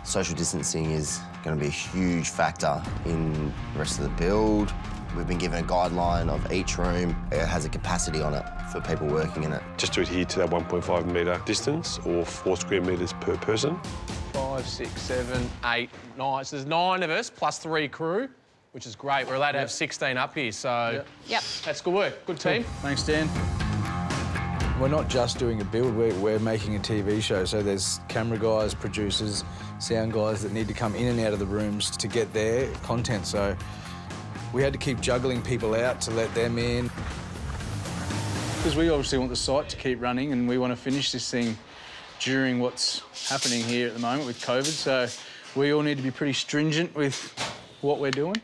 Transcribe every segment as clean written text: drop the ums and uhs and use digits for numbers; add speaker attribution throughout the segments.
Speaker 1: Social distancing is going to be a huge factor in the rest of the build. We've been given a guideline of each room. It has a capacity on it for people working in it.
Speaker 2: Just to adhere to that 1.5 metre distance or 4 square metres per person.
Speaker 3: 5, 6, 7, 8, 9. So there's 9 of us plus 3 crew, which is great. We're allowed to have 16 up here, so
Speaker 4: Yep.
Speaker 3: That's good work. Good team.
Speaker 5: Thanks, Dan. We're not just doing a build, we're making a TV show, so there's camera guys, producers, sound guys that need to come in and out of the rooms to get their content, so we had to keep juggling people out to let them in. Because we obviously want the site to keep running and we want to finish this thing during what's happening here at the moment with COVID, so we all need to be pretty stringent with what we're doing.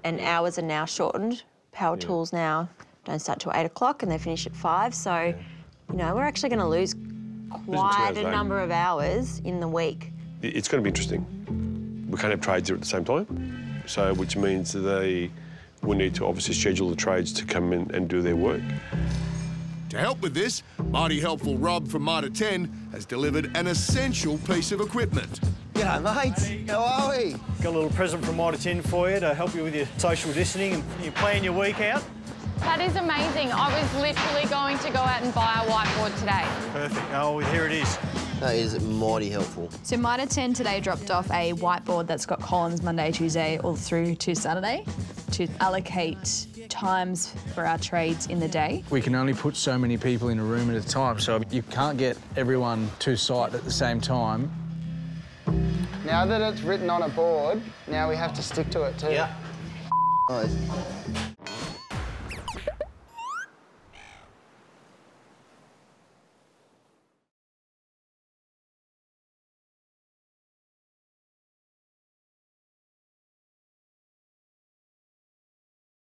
Speaker 4: And hours are now shortened. Power tools now don't start till 8 o'clock and they finish at 5, so, you know, we're actually going to lose quite a number of hours in the week.
Speaker 2: It's going to be interesting. We can't have trades here at the same time, so which means that we need to obviously schedule the trades to come in and do their work.
Speaker 6: To help with this, mighty helpful Rob from Mitre 10 has delivered an essential piece of equipment.
Speaker 1: G'day, mate. How are we?
Speaker 7: Got a little present from Mitre 10 for you to help you with your social distancing and you plan your week out.
Speaker 8: That is amazing. I was literally going to go out and buy a whiteboard today.
Speaker 7: Perfect. Oh, here it is.
Speaker 1: That is mighty helpful.
Speaker 9: So Mitre 10 today dropped off a whiteboard that's got columns Monday, Tuesday, all through to Saturday to allocate times for our trades in the day.
Speaker 5: We can only put so many people in a room at a time, so you can't get everyone to site at the same time.
Speaker 10: Now that it's written on a board, now we have to stick to it too.
Speaker 1: Yeah.